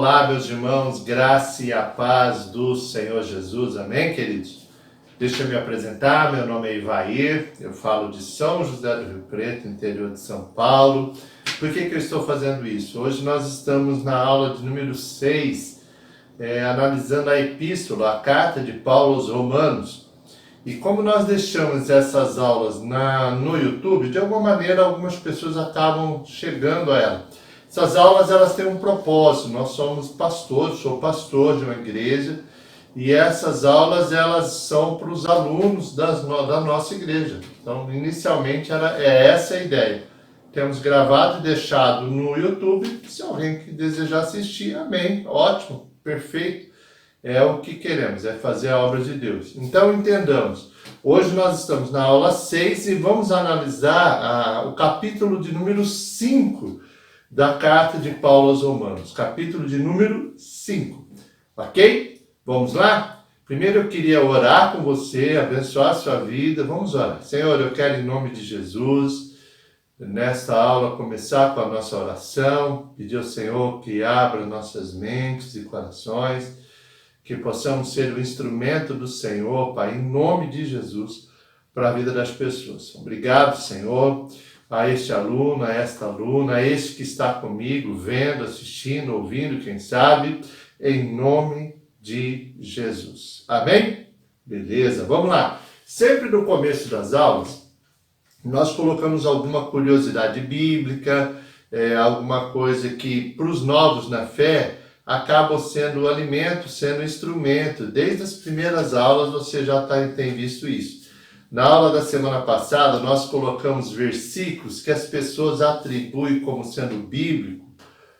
Olá, meus irmãos, graça e a paz do Senhor Jesus, amém, queridos? Deixa eu me apresentar, meu nome é Ivair, eu falo de São José do Rio Preto, interior de São Paulo. Por que eu estou fazendo isso? Hoje nós estamos na aula de número 6, analisando a epístola, a carta de Paulo aos Romanos. E como nós deixamos essas aulas no YouTube, de alguma maneira algumas pessoas acabam chegando a ela. Essas aulas elas têm um propósito, nós somos pastores, sou pastor de uma igreja, e essas aulas elas são para os alunos da nossa igreja. Então, inicialmente é essa a ideia. Temos gravado e deixado no YouTube, se alguém que desejar assistir, amém, ótimo, perfeito. É o que queremos, é fazer a obra de Deus. Então, entendamos, hoje nós estamos na aula 6 e vamos analisar o capítulo de número 5 da carta de Paulo aos Romanos, capítulo de número 5, ok? Vamos lá? Primeiro eu queria orar com você, abençoar a sua vida, vamos orar. Senhor, eu quero em nome de Jesus, nesta aula, começar com a nossa oração, pedir ao Senhor que abra nossas mentes e corações, que possamos ser o instrumento do Senhor, Pai, em nome de Jesus, para a vida das pessoas. Obrigado, Senhor, a este aluno, a esta aluna, a este que está comigo, vendo, assistindo, ouvindo, quem sabe, em nome de Jesus. Amém? Beleza, vamos lá. Sempre no começo das aulas, nós colocamos alguma curiosidade bíblica, alguma coisa que, para os novos na fé, acaba sendo alimento, sendo instrumento. Desde as primeiras aulas você já tem visto isso. Na aula da semana passada, nós colocamos versículos que as pessoas atribuem como sendo bíblico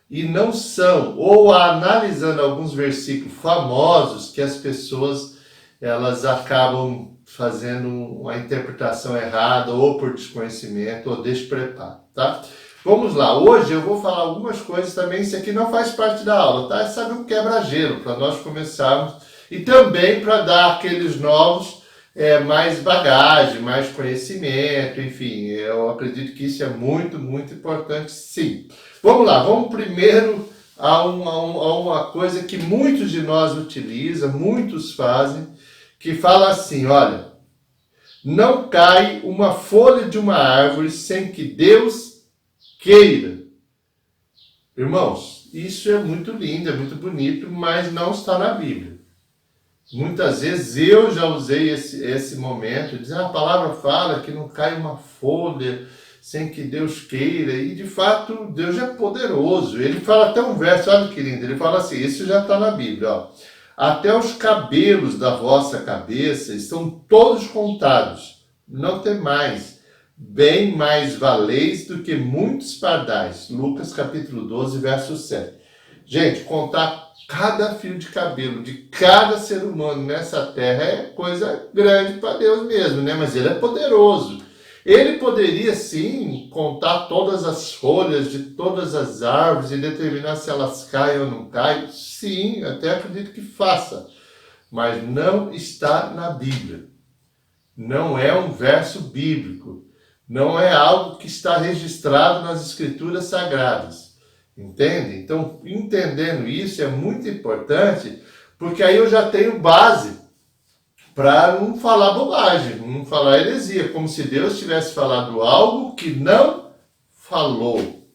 e não são, ou analisando alguns versículos famosos que as pessoas elas acabam fazendo uma interpretação errada, ou por desconhecimento, ou despreparo, tá? Vamos lá, hoje eu vou falar algumas coisas também, isso aqui não faz parte da aula, tá? É, sabe, um quebra-gelo, para nós começarmos, e também para dar aqueles novos mais bagagem, mais conhecimento, enfim, eu acredito que isso é muito, muito importante, sim. Vamos lá, vamos primeiro a uma coisa que muitos de nós utilizam, muitos fazem, que fala assim, olha, não cai uma folha de uma árvore sem que Deus queira. Irmãos, isso é muito lindo, é muito bonito, mas não está na Bíblia. Muitas vezes eu já usei esse momento, dizer a palavra fala que não cai uma folha sem que Deus queira, e de fato Deus é poderoso. Ele fala até um verso, olha que lindo, ele fala assim, isso já está na Bíblia, ó. Até os cabelos da vossa cabeça estão todos contados, não tem mais, bem mais valeis do que muitos pardais. Lucas capítulo 12, verso 7. Gente, contar cada fio de cabelo de cada ser humano nessa terra é coisa grande para Deus mesmo, né? Mas ele é poderoso. Ele poderia, sim, contar todas as folhas de todas as árvores e determinar se elas caem ou não caem. Sim, até acredito que faça. Mas não está na Bíblia. Não é um verso bíblico. Não é algo que está registrado nas Escrituras Sagradas. Entende? Então, entendendo isso é muito importante, porque aí eu já tenho base para não falar bobagem, não falar heresia, como se Deus tivesse falado algo que não falou,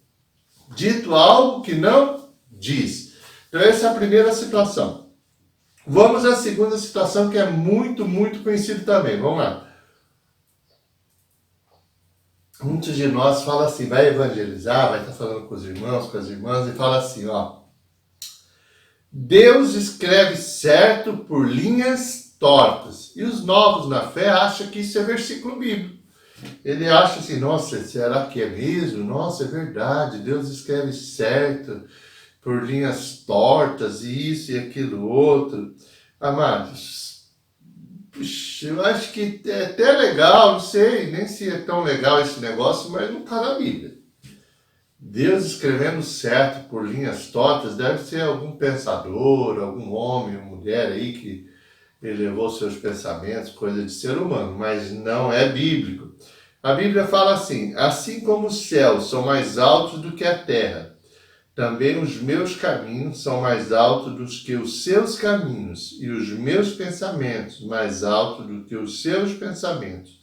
dito algo que não diz. Então, essa é a primeira situação. Vamos à segunda situação, que é muito, muito conhecida também. Vamos lá. Muitos de nós falam assim, vai evangelizar, vai estar falando com os irmãos, com as irmãs, e fala assim, ó. Deus escreve certo por linhas tortas. E os novos na fé acham que isso é versículo bíblico. Ele acha assim, nossa, será que é mesmo? Nossa, é verdade, Deus escreve certo por linhas tortas, isso e aquilo outro. Amados, eu acho que é até legal, não sei nem se é tão legal esse negócio, mas não está na Bíblia. Deus escrevendo certo por linhas tortas deve ser algum pensador, algum homem ou mulher aí que elevou seus pensamentos, coisa de ser humano, mas não é bíblico. A Bíblia fala assim, assim como os céus são mais altos do que a terra, também os meus caminhos são mais altos do que os seus caminhos, e os meus pensamentos mais altos do que os seus pensamentos.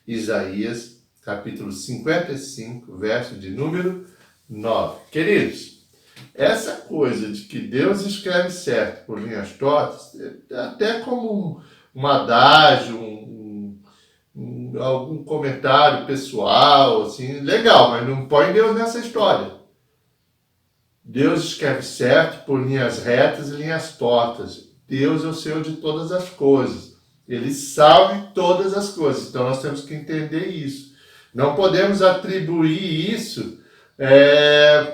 Isaías, capítulo 55, verso de número 9. Queridos, essa coisa de que Deus escreve certo por linhas tortas, é até como um adágio, algum comentário pessoal, assim, legal, mas não põe Deus nessa história. Deus escreve certo por linhas retas e linhas tortas. Deus é o Senhor de todas as coisas. Ele sabe todas as coisas. Então nós temos que entender isso. Não podemos atribuir isso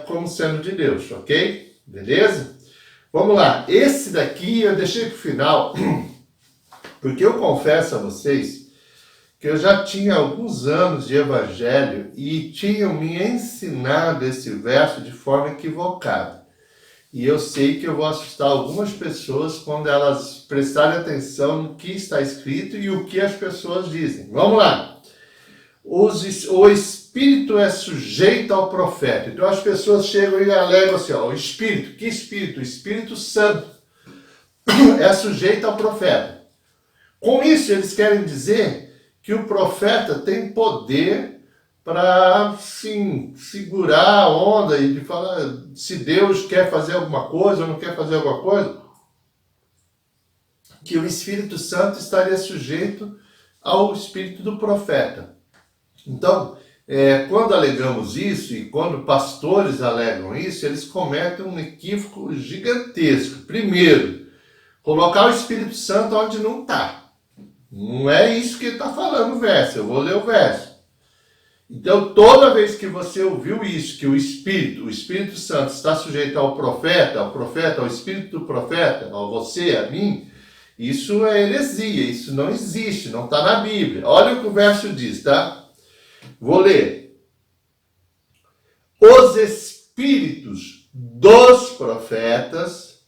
como sendo de Deus, ok? Beleza? Vamos lá. Esse daqui eu deixei para o final, porque eu confesso a vocês que eu já tinha alguns anos de evangelho e tinham me ensinado esse verso de forma equivocada. E eu sei que eu vou assustar algumas pessoas quando elas prestarem atenção no que está escrito e o que as pessoas dizem. Vamos lá. O Espírito é sujeito ao profeta. Então as pessoas chegam e alegam assim, ó, o Espírito, que Espírito? O Espírito Santo é sujeito ao profeta. Com isso eles querem dizer que o profeta tem poder para, sim, segurar a onda e de falar se Deus quer fazer alguma coisa ou não quer fazer alguma coisa, que o Espírito Santo estaria sujeito ao espírito do profeta. Então, quando alegamos isso e quando pastores alegam isso, eles cometem um equívoco gigantesco. Primeiro, colocar o Espírito Santo onde não está. Não é isso que ele está falando o verso, eu vou ler o verso. Então, toda vez que você ouviu isso, que o Espírito Santo está sujeito ao profeta, ao Espírito do profeta, a você, a mim, isso é heresia, isso não existe, não está na Bíblia. Olha o que o verso diz, tá? Vou ler. Os espíritos dos profetas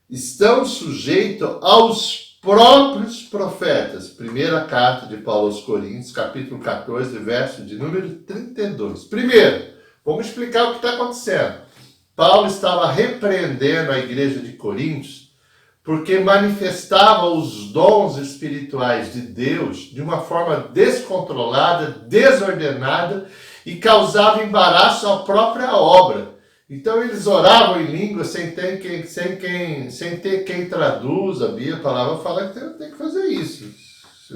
estão sujeitos aos próprios profetas. Primeira carta de Paulo aos Coríntios, capítulo 14, verso de número 32. Primeiro, vamos explicar o que está acontecendo. Paulo estava repreendendo a igreja de Coríntios porque manifestava os dons espirituais de Deus de uma forma descontrolada, desordenada e causava embaraço à própria obra. Então eles oravam em língua sem ter quem traduz. A Bíblia, a palavra fala que tem que fazer isso.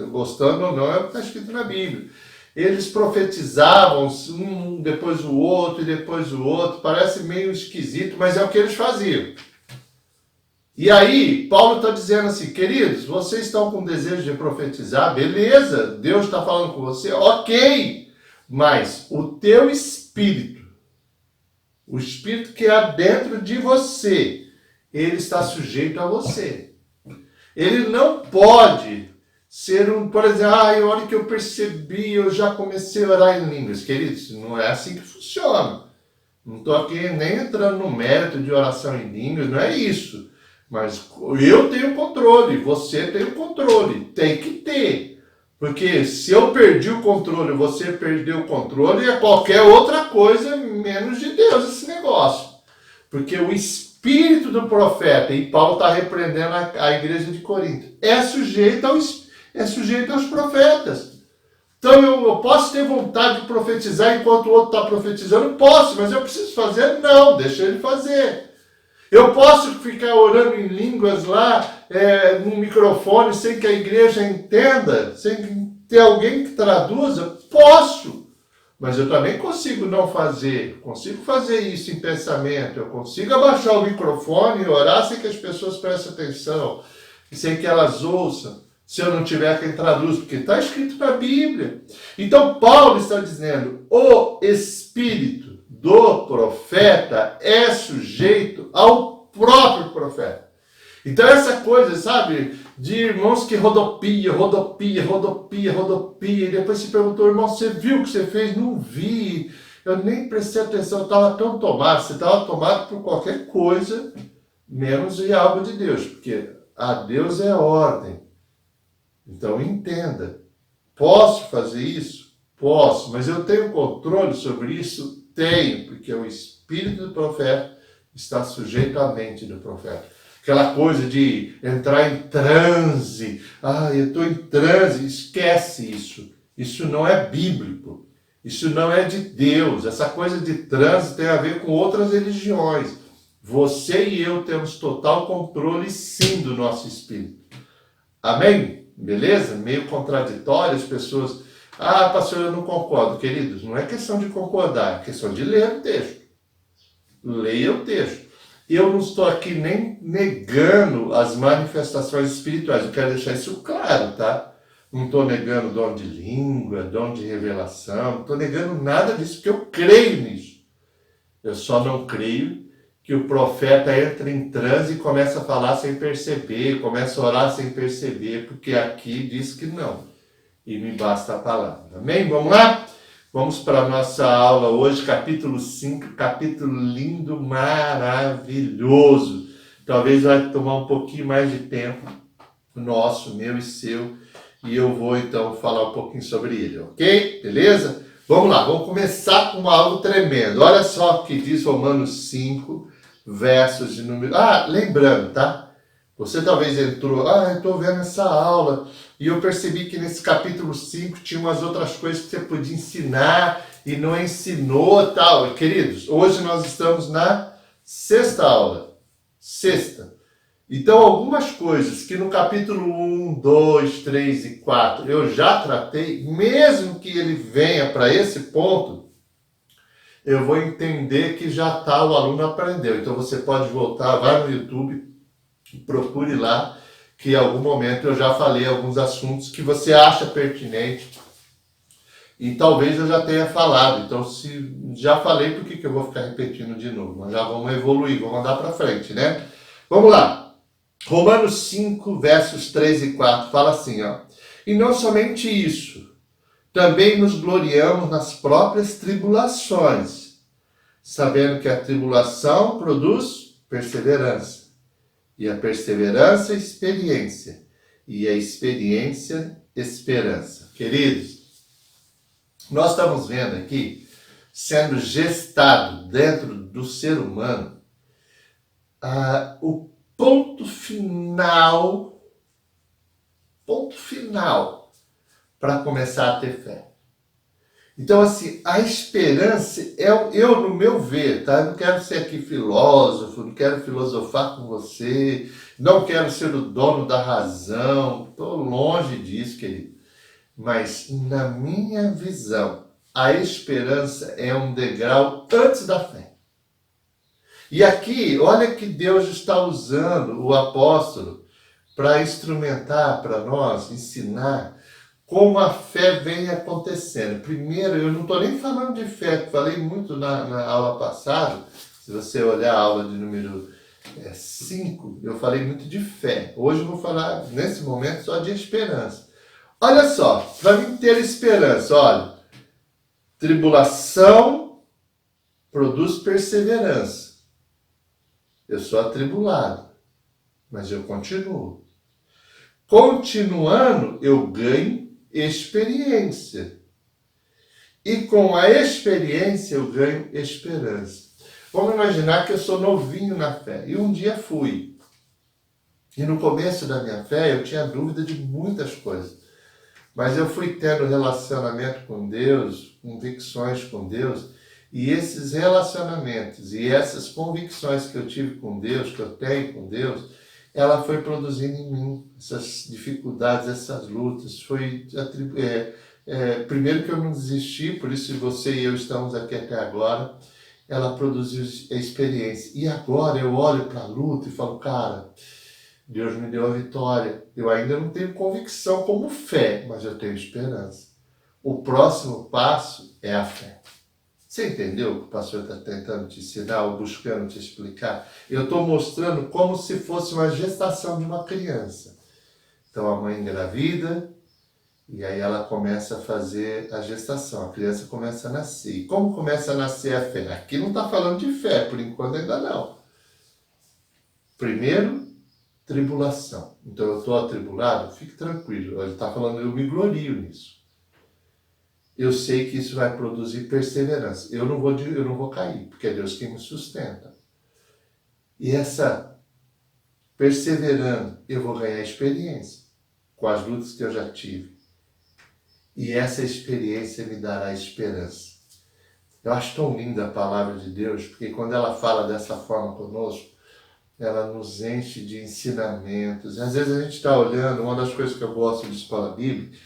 Gostando ou não, é o que está escrito na Bíblia. Eles profetizavam um depois o outro e depois o outro. Parece meio esquisito, mas é o que eles faziam. E aí, Paulo está dizendo assim, queridos, vocês estão com desejo de profetizar, beleza, Deus está falando com você, ok, mas o teu espírito, o espírito que há dentro de você, ele está sujeito a você. Ele não pode ser por exemplo, a hora que eu percebi, eu já comecei a orar em línguas. Queridos, não é assim que funciona. Não estou aqui nem entrando no mérito de oração em línguas, não é isso. Mas eu tenho controle, você tem o controle, tem que ter. Porque se eu perdi o controle, você perdeu o controle, é qualquer outra coisa menos de Deus esse negócio. Porque o espírito do profeta, e Paulo está repreendendo a igreja de Corinto, é sujeito aos profetas. Então eu posso ter vontade de profetizar enquanto o outro está profetizando? Posso, mas eu preciso fazer? Não, deixa ele fazer. Eu posso ficar orando em línguas lá, no microfone, sem que a igreja entenda, sem ter alguém que traduza? Posso. Mas eu também consigo não fazer. Consigo fazer isso em pensamento. Eu consigo abaixar o microfone e orar sem que as pessoas prestem atenção, sem que elas ouçam, se eu não tiver quem traduz, porque está escrito na Bíblia. Então Paulo está dizendo, o espírito do profeta é sujeito ao próprio profeta. Então essa coisa, sabe, de irmãos que rodopia, e depois se perguntou, irmão, você viu o que você fez? Não vi, eu nem prestei atenção, eu estava tão tomado. Você estava tomado por qualquer coisa, menos de algo de Deus, porque a Deus é ordem. Então entenda, posso fazer isso? Posso, mas eu tenho controle sobre isso? Tenho, porque o espírito do profeta está sujeito à mente do profeta. Aquela coisa de entrar em transe. Eu estou em transe. Esquece isso. Isso não é bíblico. Isso não é de Deus. Essa coisa de transe tem a ver com outras religiões. Você e eu temos total controle, sim, do nosso espírito. Amém? Beleza? Meio contraditório, as pessoas... pastor, eu não concordo. Queridos, não é questão de concordar, é questão de ler o texto. Leia o texto. Eu não estou aqui nem negando as manifestações espirituais. Eu quero deixar isso claro, tá? Não estou negando dom de língua, dom de revelação. Não estou negando nada disso, porque eu creio nisso. Eu só não creio que o profeta entra em transe e começa a falar sem perceber, começa a orar sem perceber, porque aqui diz que não. E me basta a palavra. Amém? Vamos lá? Vamos para a nossa aula hoje, capítulo 5, capítulo lindo, maravilhoso. Talvez vai tomar um pouquinho mais de tempo, nosso, meu e seu, e eu vou então falar um pouquinho sobre ele, ok? Beleza? Vamos lá, vamos começar com algo tremendo. Olha só o que diz Romanos 5, versos de número... lembrando, tá? Você talvez entrou, eu estou vendo essa aula, e eu percebi que nesse capítulo 5 tinha umas outras coisas que você podia ensinar e não ensinou, tal. Queridos, hoje nós estamos na sexta aula. Sexta. Então, algumas coisas que no capítulo 1, 2, 3 e 4 eu já tratei, mesmo que ele venha para esse ponto, eu vou entender que já está, o aluno aprendeu. Então, você pode voltar, vai no YouTube, procure lá, que em algum momento eu já falei alguns assuntos que você acha pertinente e talvez eu já tenha falado. Então, se já falei, por que eu vou ficar repetindo de novo? Nós já vamos evoluir, vamos andar para frente, né? Vamos lá. Romanos 5, versos 3 e 4, fala assim, E não somente isso, também nos gloriamos nas próprias tribulações, sabendo que a tribulação produz perseverança. E a perseverança, experiência. E a experiência, esperança. Queridos, nós estamos vendo aqui, sendo gestado dentro do ser humano, o ponto final para começar a ter fé. Então, assim, a esperança, eu no meu ver, tá? Eu não quero ser aqui filósofo, não quero filosofar com você, não quero ser o dono da razão, estou longe disso, querido. Mas, na minha visão, a esperança é um degrau antes da fé. E aqui, olha que Deus está usando o apóstolo para instrumentar para nós, ensinar como a fé vem acontecendo. Primeiro, eu não estou nem falando de fé, falei muito na aula passada, se você olhar a aula de número 5, eu falei muito de fé. Hoje eu vou falar, nesse momento, só de esperança. Olha só, para mim ter esperança, olha, tribulação produz perseverança. Eu sou atribulado, mas eu continuo. Continuando, eu ganho experiência. E com a experiência eu ganho esperança. Vamos imaginar que eu sou novinho na fé. E um dia fui. E no começo da minha fé eu tinha dúvida de muitas coisas. Mas eu fui tendo relacionamento com Deus, convicções com Deus. E esses relacionamentos e essas convicções que eu tive com Deus, que eu tenho com Deus, ela foi produzindo em mim essas dificuldades, essas lutas. Primeiro que eu não desisti, por isso você e eu estamos aqui até agora. Ela produziu a experiência. E agora eu olho para a luta e falo, cara, Deus me deu a vitória. Eu ainda não tenho convicção como fé, mas eu tenho esperança. O próximo passo é a fé. Você entendeu o que o pastor está tentando te ensinar ou buscando te explicar? Eu estou mostrando como se fosse uma gestação de uma criança. Então a mãe engravida e aí ela começa a fazer a gestação. A criança começa a nascer. E como começa a nascer a fé? Aqui não está falando de fé, por enquanto ainda não. Primeiro, tribulação. Então eu estou atribulado? Fique tranquilo. Ele está falando, eu me glorio nisso. Eu sei que isso vai produzir perseverança. Eu não vou cair, porque é Deus quem me sustenta. E essa perseverando, eu vou ganhar experiência com as lutas que eu já tive. E essa experiência me dará esperança. Eu acho tão linda a palavra de Deus, porque quando ela fala dessa forma conosco, ela nos enche de ensinamentos. Às vezes a gente está olhando, uma das coisas que eu gosto de escola bíblica,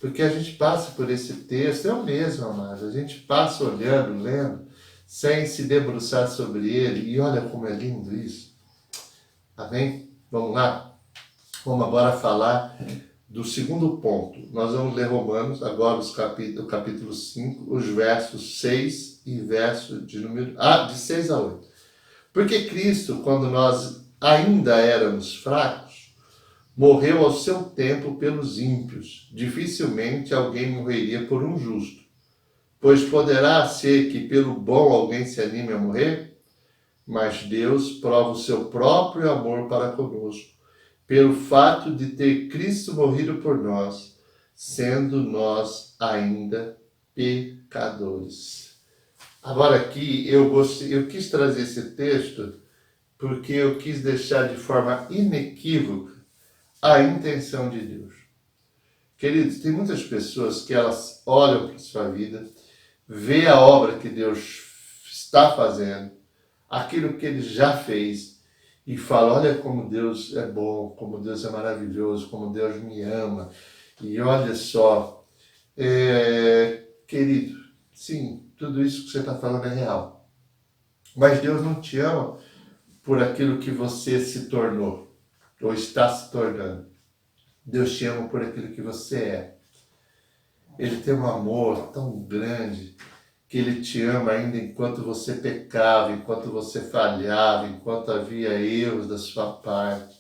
porque a gente passa por esse texto, eu mesmo, amado, a gente passa olhando, lendo, sem se debruçar sobre ele, e olha como é lindo isso. Amém? Vamos lá? Vamos agora falar do segundo ponto. Nós vamos ler Romanos, agora o capítulo 5, os versos 6 e verso de 6 a 8. Porque Cristo, quando nós ainda éramos fracos, morreu ao seu tempo pelos ímpios. Dificilmente alguém morreria por um justo. Pois poderá ser que pelo bom alguém se anime a morrer? Mas Deus prova o seu próprio amor para conosco, pelo fato de ter Cristo morrido por nós, sendo nós ainda pecadores. Agora aqui eu quis trazer esse texto porque eu quis deixar de forma inequívoca a intenção de Deus. Queridos, tem muitas pessoas que elas olham para a sua vida, vê a obra que Deus está fazendo, aquilo que Ele já fez, e fala, olha como Deus é bom, como Deus é maravilhoso, como Deus me ama. E olha só, querido, sim, tudo isso que você está falando é real. Mas Deus não te ama por aquilo que você se tornou, ou está se tornando. Deus te ama por aquilo que você é. Ele tem um amor tão grande que Ele te ama ainda enquanto você pecava, enquanto você falhava, enquanto havia erros da sua parte.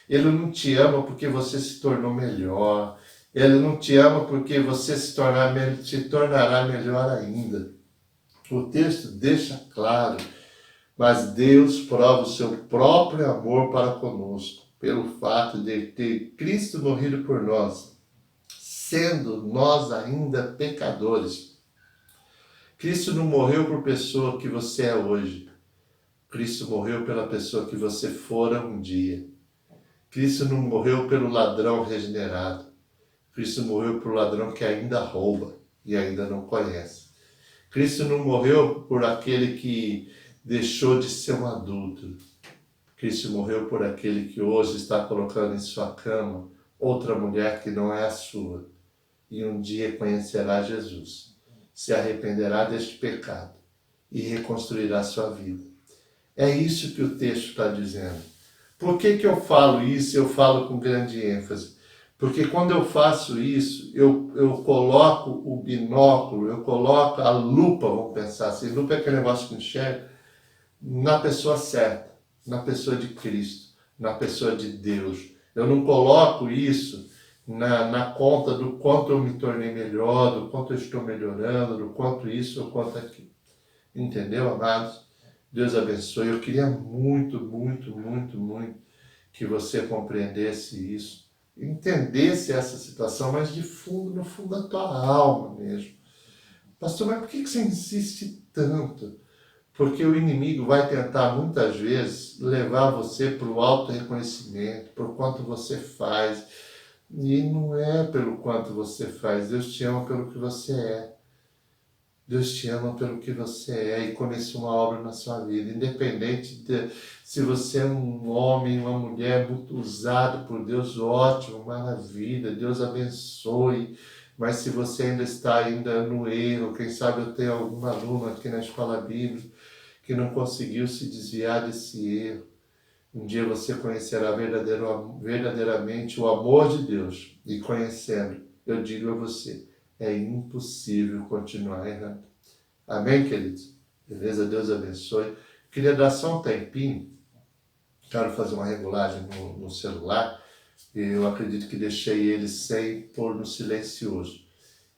Ele não te ama porque você se tornou melhor. Ele não te ama porque você se tornará melhor ainda. O texto deixa claro, mas Deus prova o seu próprio amor para conosco, pelo fato de ter Cristo morrido por nós, sendo nós ainda pecadores. Cristo não morreu por pessoa que você é hoje. Cristo morreu pela pessoa que você fora um dia. Cristo não morreu pelo ladrão regenerado. Cristo morreu pelo ladrão que ainda rouba e ainda não conhece. Cristo não morreu por aquele que deixou de ser um adulto. Cristo morreu por aquele que hoje está colocando em sua cama outra mulher que não é a sua. E um dia conhecerá Jesus, se arrependerá deste pecado e reconstruirá sua vida. É isso que o texto está dizendo. Por que eu falo isso? Eu falo com grande ênfase. Porque quando eu faço isso, eu coloco o binóculo, eu coloco a lupa, vamos pensar assim, lupa é aquele negócio que enxerga, na pessoa certa, na pessoa de Cristo, na pessoa de Deus. Eu não coloco isso na conta do quanto eu me tornei melhor, do quanto eu estou melhorando, do quanto isso ou quanto aquilo. Entendeu, amados? Deus abençoe. Eu queria muito, muito, muito, muito que você compreendesse isso, entendesse essa situação, mas de fundo, no fundo da tua alma mesmo. Pastor, mas por que você insiste tanto? Porque o inimigo vai tentar muitas vezes levar você para o auto-reconhecimento, por quanto você faz. E não é pelo quanto você faz, Deus te ama pelo que você é. Deus te ama pelo que você é e começou uma obra na sua vida. Independente de se você é um homem, uma mulher muito usado por Deus, ótimo, maravilha, Deus abençoe. Mas se você ainda está no erro, quem sabe eu tenho algum aluno aqui na escola bíblica que não conseguiu se desviar desse erro. Um dia você conhecerá verdadeiramente o amor de Deus. E conhecendo, eu digo a você, é impossível continuar errando. Amém, queridos? Beleza? Deus abençoe. Queria dar só um tempinho. Quero fazer uma regulagem no celular. Eu acredito que deixei ele sem pôr no silencioso.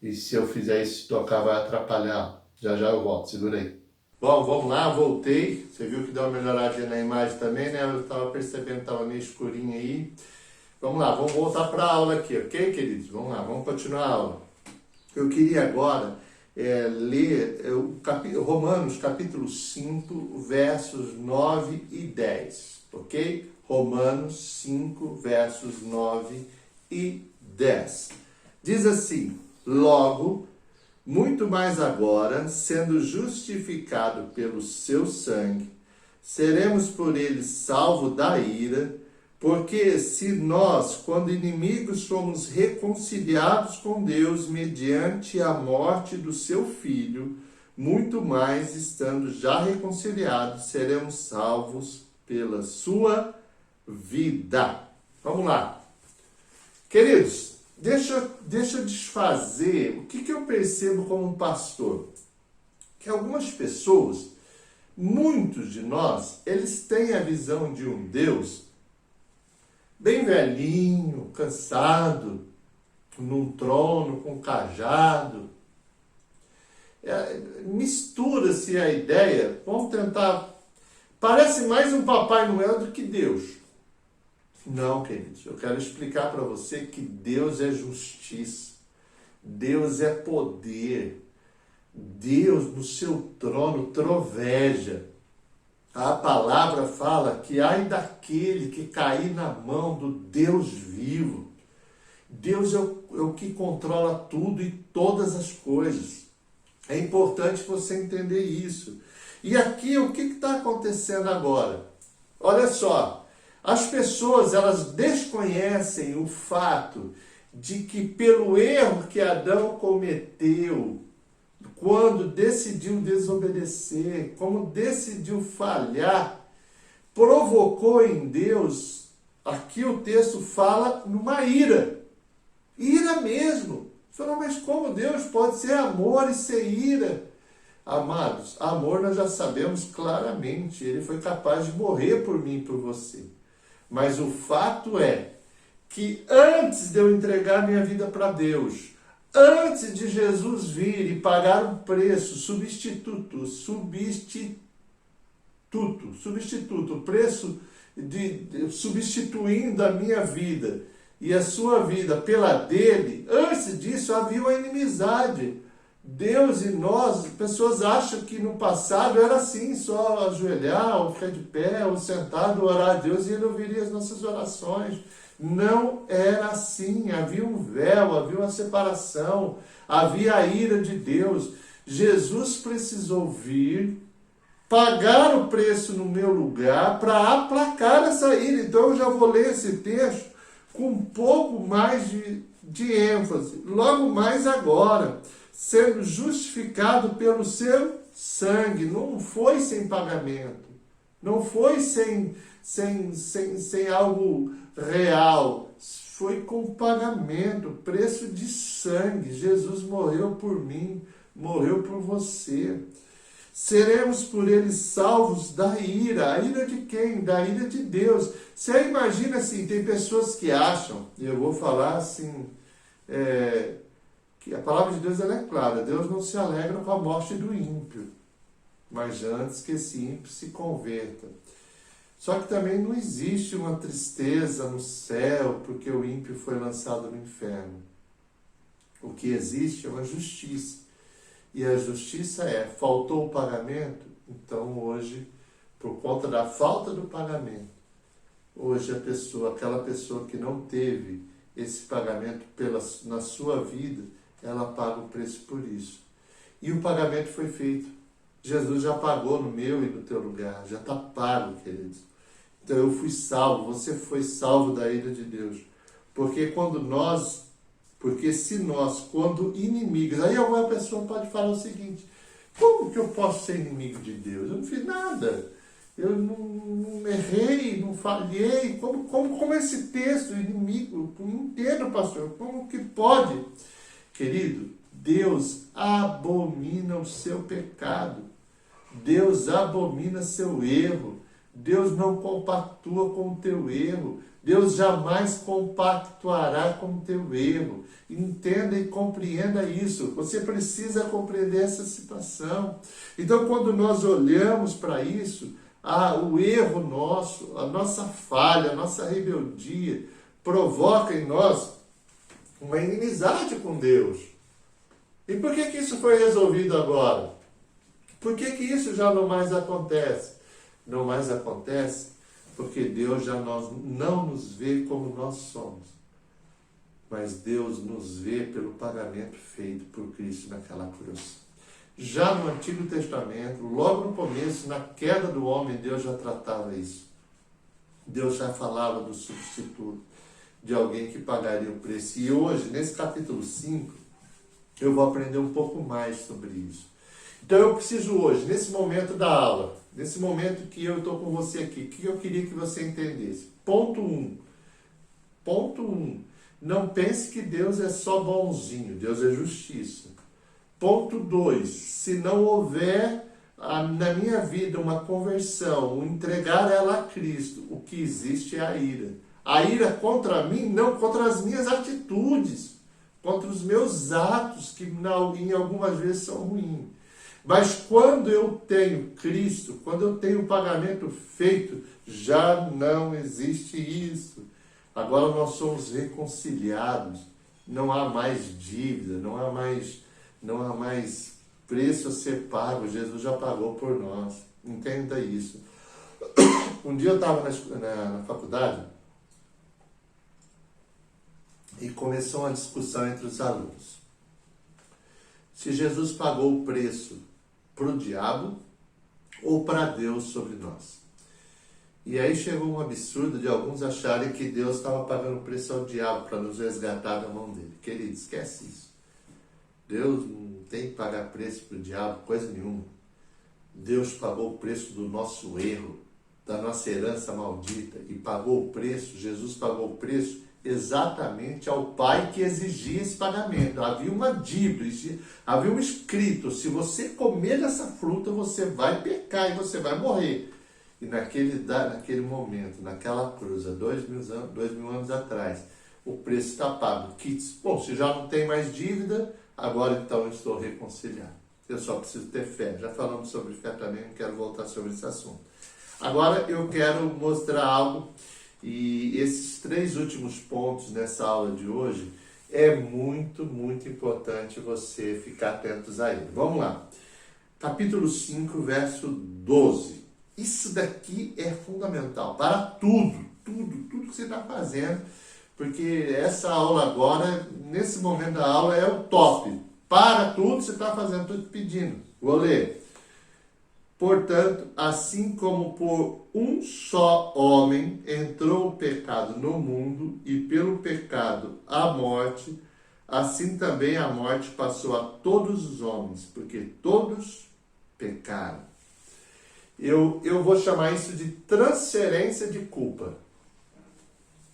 E se eu fizer isso, tocar vai atrapalhar. Já já eu volto. Segura aí. Bom, vamos lá, voltei. Você viu que deu uma melhoradinha na imagem também, né? Eu estava percebendo que estava meio escurinho aí. Vamos lá, vamos voltar para a aula aqui, ok, queridos? Vamos lá, vamos continuar a aula. Eu queria agora ler Romanos capítulo 5, versos 9 e 10, ok? Romanos 5, versos 9 e 10. Diz assim: logo, muito mais agora, sendo justificado pelo seu sangue, seremos por ele salvos da ira, porque se nós, quando inimigos, fomos reconciliados com Deus mediante a morte do seu Filho, muito mais, estando já reconciliados, seremos salvos pela sua vida. Vamos lá. Queridos, deixa eu desfazer o que eu percebo como um pastor. Que algumas pessoas, muitos de nós, eles têm a visão de um Deus bem velhinho, cansado, num trono, com cajado. Mistura-se a ideia, vamos tentar... Parece mais um Papai Noel do que Deus. Não, queridos, eu quero explicar para você que Deus é justiça, Deus é poder, Deus no seu trono troveja. A palavra fala que ai daquele que cair na mão do Deus vivo. Deus é o que controla tudo e todas as coisas. É importante você entender isso. E aqui, o que está acontecendo agora? Olha só, as pessoas, elas desconhecem o fato de que pelo erro que Adão cometeu, quando decidiu desobedecer, como decidiu falhar, provocou em Deus, aqui o texto fala, numa ira. Ira mesmo. Falou, mas como Deus pode ser amor e ser ira? Amados, amor nós já sabemos claramente, ele foi capaz de morrer por mim e por você. Mas o fato é que antes de eu entregar minha vida para Deus, antes de Jesus vir e pagar um preço, substituto, o preço substituindo a minha vida e a sua vida pela dele, antes disso havia uma inimizade. Deus e nós, pessoas acham que no passado era assim, só ajoelhar, ou ficar de pé, ou sentado, orar a Deus e ele ouviria as nossas orações. Não era assim, havia um véu, havia uma separação, havia a ira de Deus. Jesus precisou vir, pagar o preço no meu lugar para aplacar essa ira. Então eu já vou ler esse texto com um pouco mais de ênfase, logo mais agora, sendo justificado pelo seu sangue. Não foi sem pagamento, não foi sem algo real, foi com pagamento, preço de sangue. Jesus morreu por mim, morreu por você. Seremos por ele salvos da ira. A ira de quem? Da ira de Deus. Você imagina assim, tem pessoas que acham, e eu vou falar assim, que a palavra de Deus ela é clara, Deus não se alegra com a morte do ímpio, mas antes que esse ímpio se converta. Só que também não existe uma tristeza no céu porque o ímpio foi lançado no inferno. O que existe é uma justiça. E a justiça faltou o pagamento, então hoje, por conta da falta do pagamento, hoje aquela pessoa que não teve esse pagamento na sua vida, ela paga o preço por isso. E o pagamento foi feito. Jesus já pagou no meu e no teu lugar, já está pago, queridos. Então eu fui salvo, você foi salvo da ira de Deus. Porque se nós, quando inimigos, aí alguma pessoa pode falar o seguinte: como que eu posso ser inimigo de Deus? Eu não fiz nada, eu não errei, não falhei. Como esse texto, inimigo? Não entendo, pastor, como que pode? Querido, Deus abomina o seu pecado, Deus abomina seu erro, Deus não compactua com o teu erro, Deus jamais compactuará com o teu erro. Entenda e compreenda isso. Você precisa compreender essa situação. Então, quando nós olhamos para isso, o erro nosso, a nossa falha, a nossa rebeldia, provoca em nós uma inimizade com Deus. E por que isso foi resolvido agora? Por que isso já não mais acontece? Não mais acontece porque Deus já não nos vê como nós somos. Mas Deus nos vê pelo pagamento feito por Cristo naquela cruz. Já no Antigo Testamento, logo no começo, na queda do homem, Deus já tratava isso. Deus já falava do substituto, de alguém que pagaria o preço. E hoje, nesse capítulo 5, eu vou aprender um pouco mais sobre isso. Então eu preciso hoje, nesse momento da aula, nesse momento que eu estou com você aqui, o que eu queria que você entendesse? Ponto 1. Ponto 1. Não pense que Deus é só bonzinho, Deus é justiça. Ponto 2. Se não houver na minha vida uma conversão, um entregar ela a Cristo, o que existe é a ira. A ira contra mim, não contra as minhas atitudes, contra os meus atos, que em algumas vezes são ruins. Mas quando eu tenho Cristo, quando eu tenho o pagamento feito, já não existe isso. Agora nós somos reconciliados, não há mais dívida, não há mais preço a ser pago, Jesus já pagou por nós. Entenda isso. Um dia eu estava na faculdade e começou uma discussão entre os alunos. Se Jesus pagou o preço para o diabo ou para Deus sobre nós. E aí chegou um absurdo de alguns acharem que Deus estava pagando o preço ao diabo para nos resgatar da mão dele. Querido, esquece isso. Deus não tem que pagar preço para o diabo, coisa nenhuma. Deus pagou o preço do nosso erro, da nossa herança maldita, e pagou o preço, Jesus pagou o preço exatamente ao Pai que exigia esse pagamento. Havia uma dívida, havia um escrito: se você comer dessa fruta, você vai pecar e você vai morrer. E naquele momento, naquela cruz, há 2000 anos atrás, o preço está pago. Bom, se já não tem mais dívida, agora então eu estou reconciliado. Eu só preciso ter fé. Já falamos sobre fé também, não quero voltar sobre esse assunto. Agora eu quero mostrar algo, e esses 3 últimos pontos nessa aula de hoje é muito, muito importante você ficar atentos a ele. Vamos lá. Capítulo 5, verso 12. Isso daqui é fundamental para tudo que você está fazendo, porque essa aula agora, nesse momento da aula, é o top. Para tudo que você está fazendo, estou te pedindo. Vou ler. Portanto, assim como por um só homem entrou o pecado no mundo, e pelo pecado a morte, assim também a morte passou a todos os homens, porque todos pecaram. Eu vou chamar isso de transferência de culpa.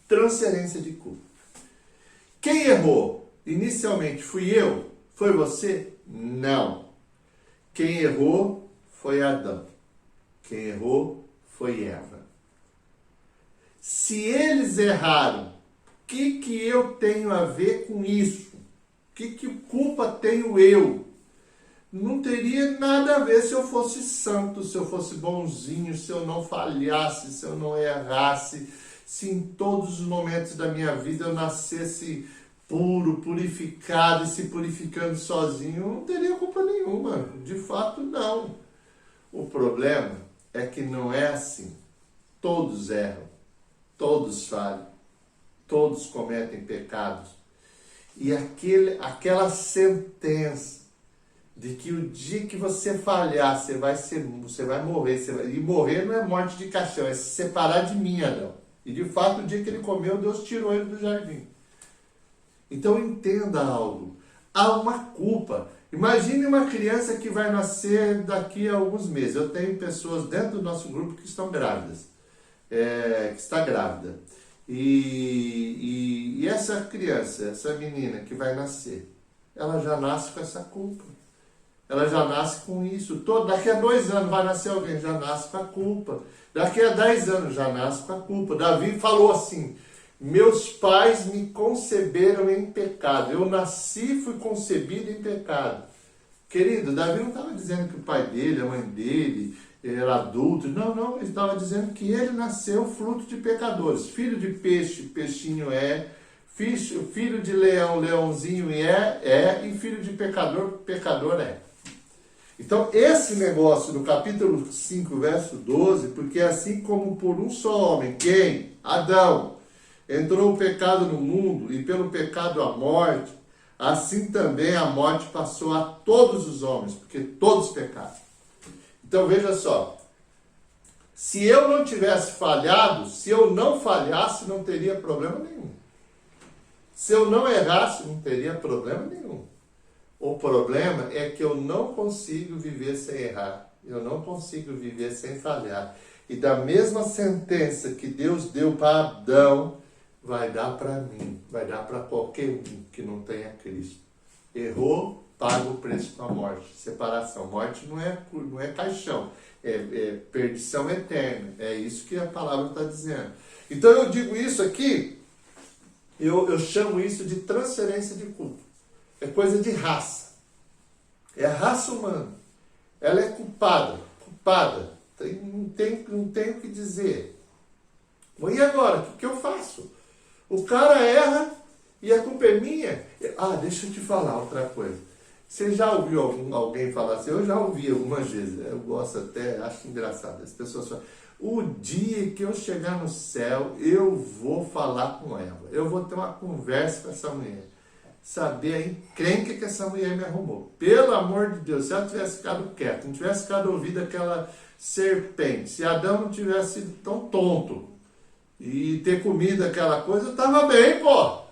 Transferência de culpa. Quem errou? Inicialmente fui eu? Foi você? Não. Quem errou foi Adão. Quem errou foi Eva. Se eles erraram, o que eu tenho a ver com isso? Que culpa tenho eu? Não teria nada a ver se eu fosse santo, se eu fosse bonzinho, se eu não falhasse, se eu não errasse, se em todos os momentos da minha vida eu nascesse puro, purificado e se purificando sozinho. Eu não teria culpa nenhuma. De fato, não. O problema é que não é assim. Todos erram, todos falham, todos cometem pecados. E aquela sentença de que o dia que você falhar, você vai morrer. E morrer não é morte de caixão, é se separar de mim, Adão. E de fato, o dia que ele comeu, Deus tirou ele do jardim. Então entenda algo. Há uma culpa. Imagine uma criança que vai nascer daqui a alguns meses. Eu tenho pessoas dentro do nosso grupo que estão grávidas. Que está grávida. E essa criança, essa menina que vai nascer, ela já nasce com essa culpa. Ela já nasce com isso. Daqui a 2 anos vai nascer alguém, já nasce com a culpa. Daqui a 10 anos já nasce com a culpa. Davi falou assim: meus pais me conceberam em pecado. Eu nasci e fui concebido em pecado. Querido, Davi não estava dizendo que o pai dele, a mãe dele, era adulto. Não. Ele estava dizendo que ele nasceu fruto de pecadores. Filho de peixe, peixinho é. Filho de leão, leãozinho é, e filho de pecador, pecador é. Então, esse negócio do capítulo 5, verso 12, porque assim como por um só homem, quem? Adão, entrou o pecado no mundo, e pelo pecado a morte, assim também a morte passou a todos os homens, porque todos pecaram. Então, veja só, se eu não tivesse falhado, se eu não falhasse, não teria problema nenhum. Se eu não errasse, não teria problema nenhum. O problema é que eu não consigo viver sem errar. Eu não consigo viver sem falhar. E da mesma sentença que Deus deu para Adão, vai dar para mim, vai dar para qualquer um que não tenha Cristo. Errou, paga o preço com a morte. Separação. Morte não é caixão, é perdição eterna. É isso que a palavra está dizendo. Então eu digo isso aqui, eu chamo isso de transferência de culpa. É coisa de raça. É a raça humana. Ela é culpada. Não tem o que dizer. Bom, e agora? O que eu faço? O cara erra e a culpa é minha. Deixa eu te falar outra coisa. Você já ouviu alguém falar assim? Eu já ouvi algumas vezes. Eu gosto até, acho engraçado. As pessoas falam, o dia que eu chegar no céu, eu vou falar com ela. Eu vou ter uma conversa com essa mulher. Saber a encrenca que essa mulher me arrumou. Pelo amor de Deus, se ela tivesse ficado quieta, não tivesse ficado ouvindo aquela serpente, se Adão não tivesse sido tão tonto e ter comido aquela coisa, eu estava bem, pô.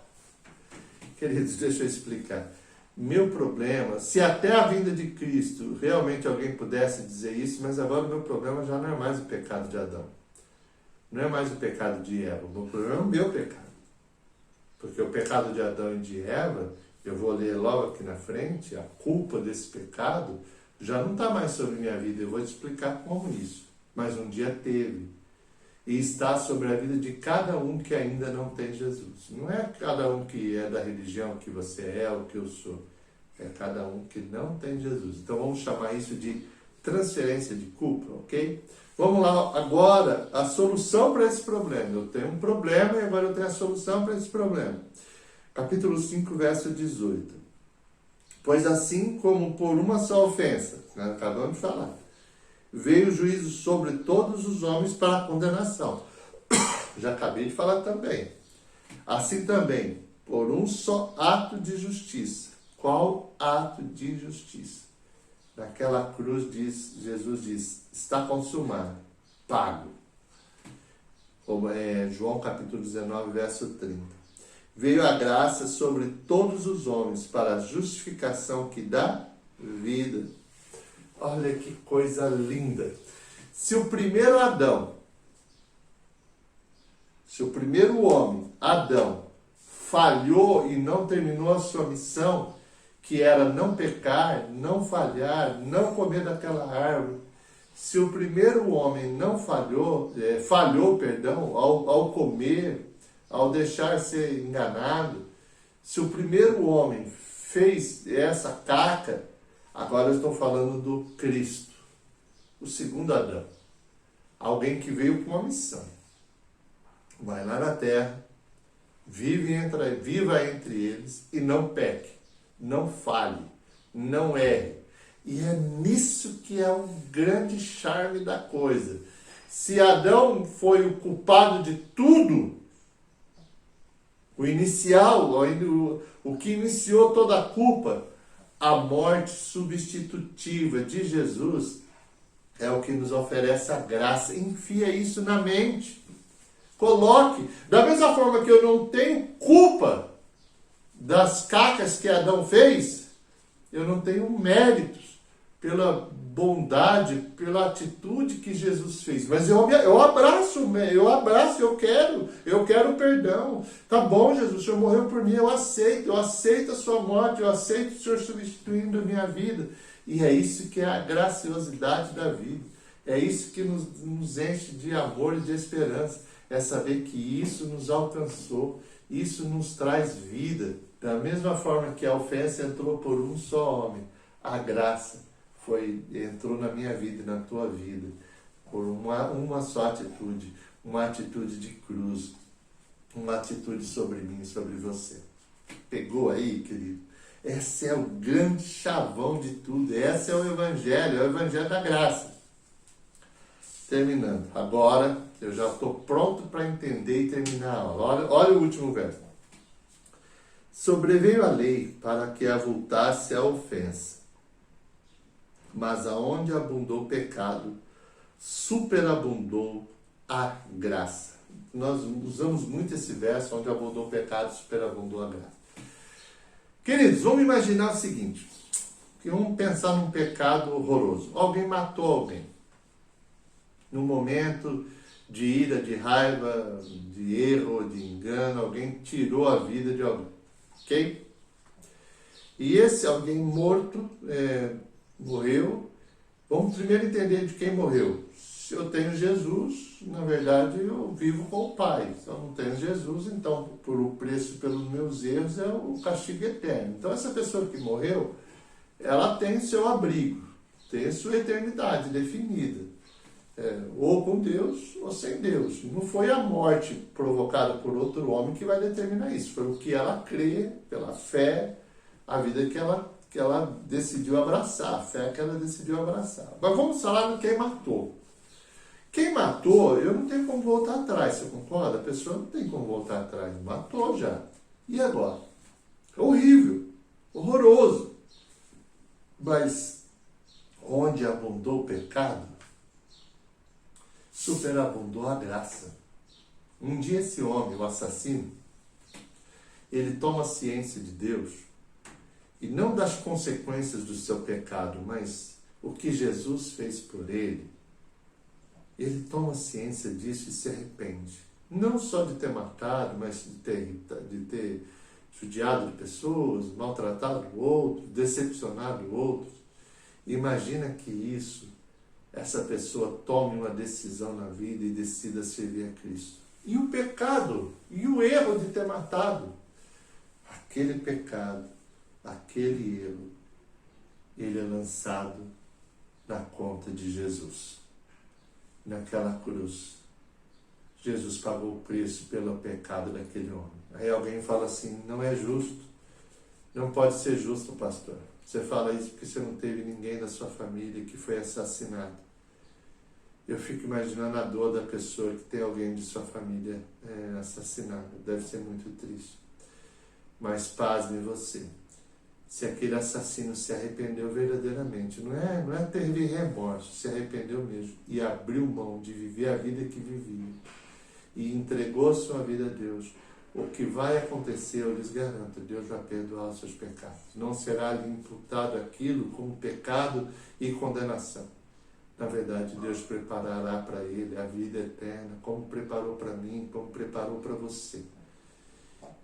Queridos, deixa eu explicar. Meu problema, se até a vinda de Cristo realmente alguém pudesse dizer isso, mas agora o meu problema já não é mais o pecado de Adão. Não é mais o pecado de Eva. O meu problema é o meu pecado. Porque o pecado de Adão e de Eva, eu vou ler logo aqui na frente, a culpa desse pecado já não está mais sobre minha vida. Eu vou te explicar como isso. Mas um dia teve. E está sobre a vida de cada um que ainda não tem Jesus. Não é cada um que é da religião que você é ou que eu sou. É cada um que não tem Jesus. Então vamos chamar isso de transferência de culpa, ok? Vamos lá, agora, a solução para esse problema. Eu tenho um problema e agora eu tenho a solução para esse problema. Capítulo 5, verso 18. Pois assim como por uma só ofensa, nós acabamos de falar, veio o juízo sobre todos os homens para a condenação. Já acabei de falar também. Assim também, por um só ato de justiça. Qual ato de justiça? Naquela cruz Jesus diz, está consumado, pago. Como é João capítulo 19, verso 30. Veio a graça sobre todos os homens para a justificação que dá vida. Olha que coisa linda. Se o primeiro Adão, se o primeiro homem, Adão, falhou e não terminou a sua missão, que era não pecar, não falhar, não comer daquela árvore. Se o primeiro homem não falhou ao comer, ao deixar ser enganado, se o primeiro homem fez essa caca, agora eu estou falando do Cristo, o segundo Adão. Alguém que veio com uma missão. Vai lá na terra, viva entre eles e não peque. Não falhe, não erre. E é nisso que é o grande charme da coisa. Se Adão foi o culpado de tudo, o inicial, o que iniciou toda a culpa, a morte substitutiva de Jesus é o que nos oferece a graça. Enfia isso na mente. Coloque. Da mesma forma que eu não tenho culpa das cacas que Adão fez, eu não tenho méritos pela bondade, pela atitude que Jesus fez. Mas eu abraço, eu quero perdão. Tá bom, Jesus, o Senhor morreu por mim, eu aceito a sua morte, eu aceito o Senhor substituindo a minha vida. E é isso que é a graciosidade da vida. É isso que nos enche de amor e de esperança. É saber que isso nos alcançou, isso nos traz vida. Da mesma forma que a ofensa entrou por um só homem, a graça entrou na minha vida e na tua vida por uma só atitude, uma atitude de cruz. uma atitude sobre mim e sobre você. Pegou aí, querido? Esse é o grande chavão de tudo. Esse é o Evangelho da graça. Terminando. Agora, eu já estou pronto para entender e terminar a aula. Olha o último verso. Sobreveio a lei para que avultasse a ofensa, mas aonde abundou o pecado, superabundou a graça. Nós usamos muito esse verso, onde abundou o pecado, superabundou a graça. Queridos, vamos imaginar o seguinte, que vamos pensar num pecado horroroso. Alguém matou alguém. Num momento de ira, de raiva, de erro, de engano, alguém tirou a vida de alguém. Ok? E esse alguém morto, morreu. Vamos primeiro entender de quem morreu. Se eu tenho Jesus, na verdade eu vivo com o Pai. Se eu não tenho Jesus, então por o preço pelos meus erros é o castigo eterno. Então essa pessoa que morreu, ela tem seu abrigo, tem sua eternidade definida. Ou com Deus ou sem Deus. Não foi a morte provocada por outro homem que vai determinar isso. Foi o que ela crê, pela fé, a vida que ela decidiu abraçar, a fé que ela decidiu abraçar. Mas vamos falar de quem matou. Quem matou, eu não tenho como voltar atrás, você concorda? A pessoa não tem como voltar atrás, matou já. E agora? É horrível, horroroso. Mas onde abundou o pecado, superabundou a graça. Um dia esse homem, o assassino, ele toma ciência de Deus, e não das consequências do seu pecado, mas o que Jesus fez por ele. Ele toma ciência disso e se arrepende. Não só de ter matado, mas de ter judiado de pessoas, maltratado outros, decepcionado outros. Imagina que essa pessoa tome uma decisão na vida e decida servir a Cristo. E o pecado, e o erro de ter matado. Aquele pecado, aquele erro, ele é lançado na conta de Jesus. Naquela cruz, Jesus pagou o preço pelo pecado daquele homem. Aí alguém fala assim, não é justo, não pode ser justo, pastor. Você fala isso porque você não teve ninguém da sua família que foi assassinado. Eu fico imaginando a dor da pessoa que tem alguém de sua família assassinado. Deve ser muito triste. Mas pasme você. Se aquele assassino se arrependeu verdadeiramente, não é ter remorso, se arrependeu mesmo e abriu mão de viver a vida que vivia e entregou sua vida a Deus, o que vai acontecer, eu lhes garanto, Deus vai perdoar os seus pecados. Não será lhe imputado aquilo como pecado e condenação. Na verdade, Deus preparará para ele a vida eterna, como preparou para mim, como preparou para você.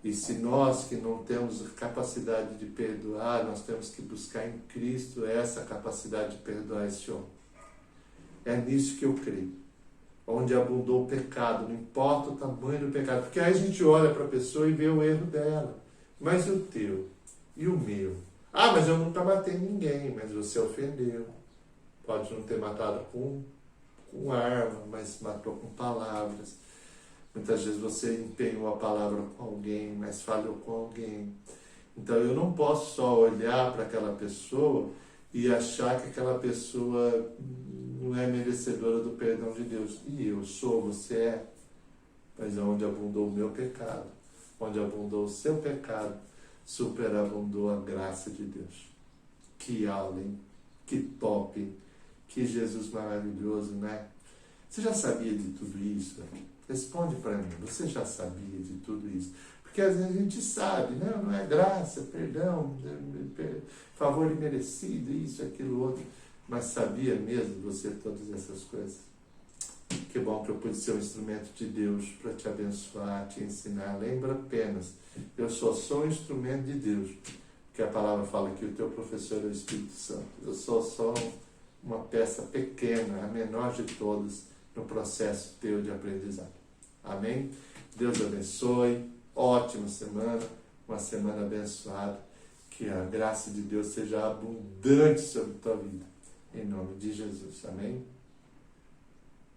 E se nós que não temos capacidade de perdoar, nós temos que buscar em Cristo essa capacidade de perdoar esse homem. É nisso que eu creio. Onde abundou o pecado, não importa o tamanho do pecado. Porque aí a gente olha para a pessoa e vê o erro dela. Mas e o teu? E o meu? Ah, mas eu nunca matei ninguém, mas você ofendeu. Pode não ter matado com arma, mas matou com palavras. Muitas vezes você empenhou a palavra com alguém, mas falhou com alguém. Então eu não posso só olhar para aquela pessoa e achar que aquela pessoa não é merecedora do perdão de Deus. E eu sou, você é. Mas onde abundou o meu pecado, onde abundou o seu pecado, superabundou a graça de Deus. Que aula, hein? Que top, que Jesus maravilhoso, né? Você já sabia de tudo isso? Responde para mim, você já sabia de tudo isso? Porque às vezes a gente sabe, né? Não é graça, perdão, favor imerecido, isso, aquilo, outro. Mas sabia mesmo você todas essas coisas? Que bom que eu pude ser um instrumento de Deus para te abençoar, te ensinar. Lembra apenas, eu só sou um instrumento de Deus. Porque a palavra fala que o teu professor é o Espírito Santo. Eu sou só uma peça pequena, a menor de todas, no processo teu de aprendizado. Amém? Deus abençoe, ótima semana, uma semana abençoada, que a graça de Deus seja abundante sobre a tua vida, em nome de Jesus, amém?